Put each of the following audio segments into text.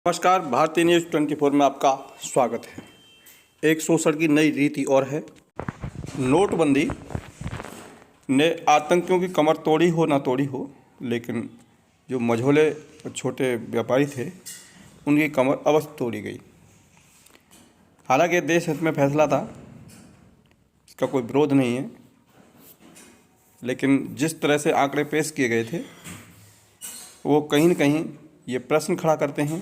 नमस्कार, भारतीय न्यूज़ 24 में आपका स्वागत है। एक शोषण की नई रीति और है। नोटबंदी ने आतंकियों की कमर तोड़ी हो ना तोड़ी हो, लेकिन जो मझोले और छोटे व्यापारी थे उनकी कमर अवश्य तोड़ी गई। हालांकि देश हित में फैसला था, इसका कोई विरोध नहीं है, लेकिन जिस तरह से आंकड़े पेश किए गए थे वो कहीं न कहीं ये प्रश्न खड़ा करते हैं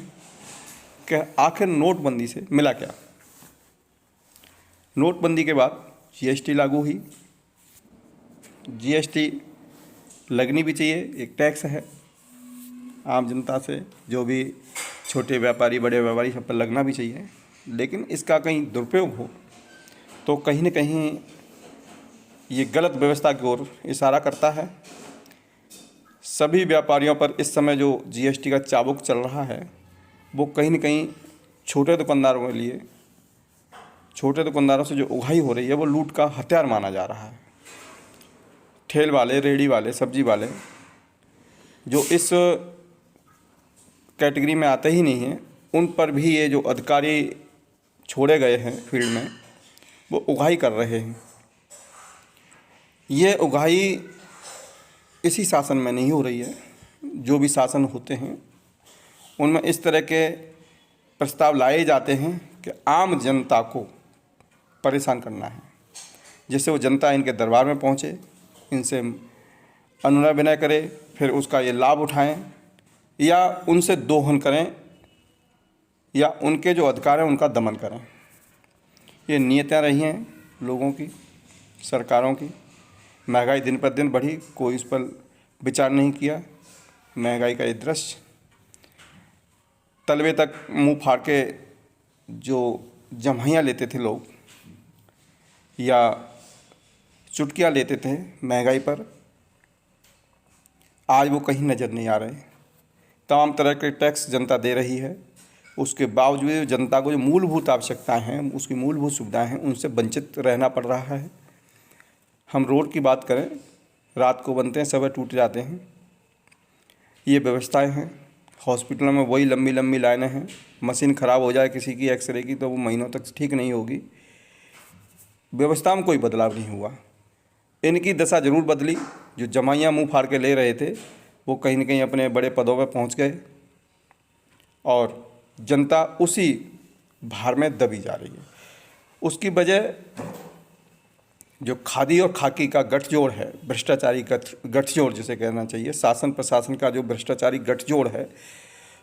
कि आखिर नोटबंदी से मिला क्या। नोटबंदी के बाद जीएसटी लागू हुई। जीएसटी लगनी भी चाहिए, एक टैक्स है आम जनता से, जो भी छोटे व्यापारी बड़े व्यापारी सब पर लगना भी चाहिए। लेकिन इसका कहीं दुरुपयोग हो तो कहीं न कहीं ये गलत व्यवस्था की ओर इशारा करता है। सभी व्यापारियों पर इस समय जो जीएसटी का चाबुक चल रहा है वो कहीं न कहीं छोटे दुकानदारों के लिए, छोटे दुकानदारों से जो उगाही हो रही है वो लूट का हथियार माना जा रहा है। ठेल वाले, रेहड़ी वाले, सब्जी वाले जो इस कैटेगरी में आते ही नहीं हैं, उन पर भी ये जो अधिकारी छोड़े गए हैं फील्ड में, वो उगाही कर रहे हैं। ये उगाही इसी शासन में नहीं हो रही है। जो भी शासन होते हैं उनमें इस तरह के प्रस्ताव लाए जाते हैं कि आम जनता को परेशान करना है, जिससे वो जनता इनके दरबार में पहुँचे, इनसे अनुनय विनय करे, फिर उसका ये लाभ उठाएं या उनसे दोहन करें या उनके जो अधिकार हैं उनका दमन करें। ये नीयतें रही हैं लोगों की, सरकारों की। महंगाई दिन पर दिन बढ़ी, कोई इस पर विचार नहीं किया। महंगाई का ये दृश्य, तलवे तक मुंह फाड़ के जो जम्हाइयाँ लेते थे लोग या चुटकियाँ लेते थे महंगाई पर, आज वो कहीं नज़र नहीं आ रहे। तमाम तरह के टैक्स जनता दे रही है, उसके बावजूद जनता को जो मूलभूत आवश्यकताएं हैं, उसकी मूलभूत सुविधाएं हैं, उनसे वंचित रहना पड़ रहा है। हम रोड की बात करें, रात को बनते हैं, सुबह टूट जाते हैं। ये व्यवस्थाएं हैं। हॉस्पिटलों में वही लंबी लंबी लाइनें हैं। मशीन ख़राब हो जाए किसी की एक्सरे की तो वो महीनों तक ठीक नहीं होगी। व्यवस्था में कोई बदलाव नहीं हुआ। इनकी दशा ज़रूर बदली। जो जमाइयाँ मुंह फाड़ के ले रहे थे वो कहीं न कहीं अपने बड़े पदों पर पहुंच गए और जनता उसी भार में दबी जा रही है। उसकी वजह जो खादी और खाकी का गठजोड़ है, भ्रष्टाचारी गठजोड़ जिसे कहना चाहिए, शासन प्रशासन का जो भ्रष्टाचारी गठजोड़ है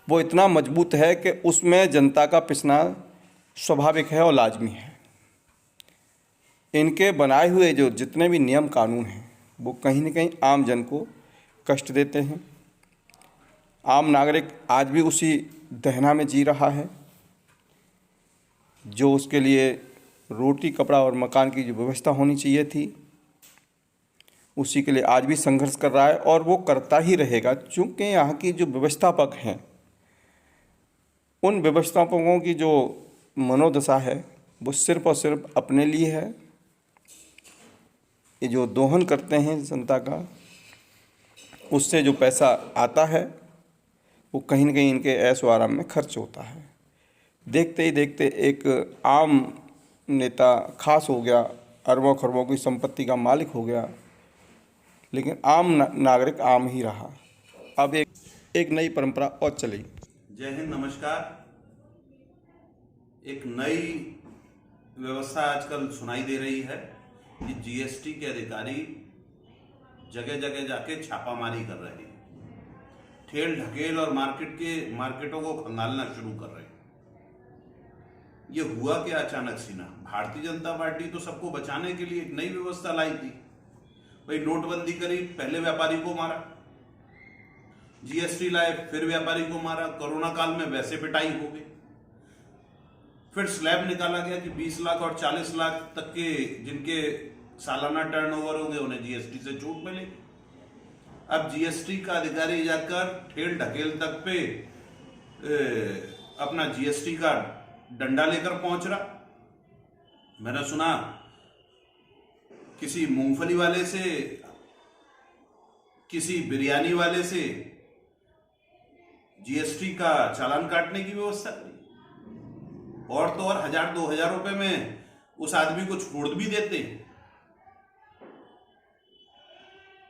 वो इतना मजबूत है कि उसमें जनता का पिसना स्वाभाविक है और लाजमी है। इनके बनाए हुए जो जितने भी नियम कानून हैं वो कहीं न कहीं आम जन को कष्ट देते हैं। आम नागरिक आज भी उसी दहना में जी रहा है जो उसके लिए रोटी, कपड़ा और मकान की जो व्यवस्था होनी चाहिए थी, उसी के लिए आज भी संघर्ष कर रहा है और वो करता ही रहेगा। चूँकि यहाँ की जो व्यवस्थापक हैं, उन व्यवस्थापकों की जो मनोदशा है वो सिर्फ और सिर्फ अपने लिए है। ये जो दोहन करते हैं जनता का, उससे जो पैसा आता है वो कहीं न कहीं इनके ऐश व आराम में खर्च होता है। देखते ही देखते एक आम नेता खास हो गया, अरबों खरबों की संपत्ति का मालिक हो गया, लेकिन आम नागरिक आम ही रहा। अब एक नई परंपरा और चली। जय हिंद, नमस्कार। एक नई व्यवस्था आजकल सुनाई दे रही है कि जीएसटी के अधिकारी जगह जगह जाके छापामारी कर रहे हैं, ठेल ढकेल और मार्केटों को खंगालना शुरू कर रहे हैं। ये हुआ क्या अचानक से ना? भारतीय जनता पार्टी तो सबको बचाने के लिए एक नई व्यवस्था लाई थी। भाई नोटबंदी करी, पहले व्यापारी को मारा, जीएसटी लाए, फिर व्यापारी को मारा, कोरोना काल में वैसे पिटाई हो गई, फिर स्लैब निकाला गया कि 20 लाख और 40 लाख तक के जिनके सालाना टर्नओवर होंगे उन्हें जीएसटी से छूट मिलेगी। अब जीएसटी का अधिकारी जाकर ठेल ढकेल तक पे अपना जीएसटी का डंडा लेकर पहुंच रहा। मैंने सुना किसी मूंगफली वाले से, किसी बिरयानी वाले से जीएसटी का चालान काटने की व्यवस्था करी, और तो और 1000-2000 रुपए में उस आदमी को छोड़ भी देते हैं।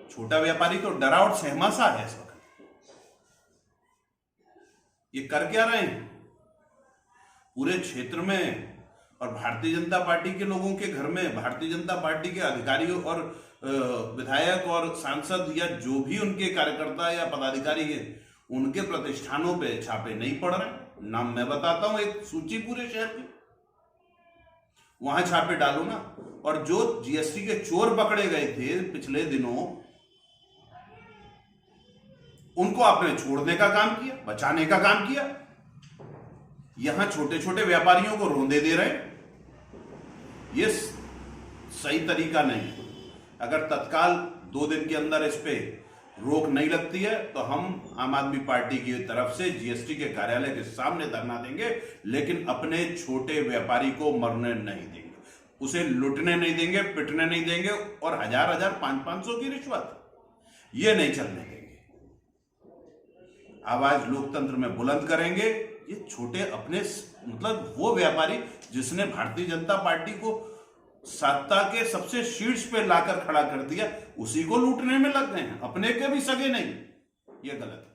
छोटा व्यापारी तो डरा और सहमा सा है इस वक्त। ये कर क्या रहे हैं? पूरे क्षेत्र में और भारतीय जनता पार्टी के लोगों के घर में भारतीय जनता पार्टी के अधिकारियों और विधायक और सांसद या जो भी उनके कार्यकर्ता या पदाधिकारी हैं, उनके प्रतिष्ठानों पे छापे नहीं पड़ रहे। नाम मैं बताता हूं, एक सूची पूरे शहर की, वहां छापे डालो ना। और जो जीएसटी के चोर पकड़े गए थे पिछले दिनों, उनको आपने छोड़ने का काम किया, बचाने का काम किया। यहां छोटे छोटे व्यापारियों को रोंदे दे रहे। ये सही तरीका नहीं। अगर तत्काल 2 दिन के अंदर इस पे रोक नहीं लगती है तो हम आम आदमी पार्टी की तरफ से जीएसटी के कार्यालय के सामने धरना देंगे, लेकिन अपने छोटे व्यापारी को मरने नहीं देंगे, उसे लुटने नहीं देंगे, पिटने नहीं देंगे, और 1000-1000, 500-500 की रिश्वत ये नहीं चलने देंगे। आवाज लोकतंत्र में बुलंद करेंगे। ये छोटे अपने मतलब वो व्यापारी जिसने भारतीय जनता पार्टी को सत्ता के सबसे शीर्ष पे लाकर खड़ा कर दिया, उसी को लूटने में लग गए हैं, अपने के भी सगे नहीं। ये गलत है।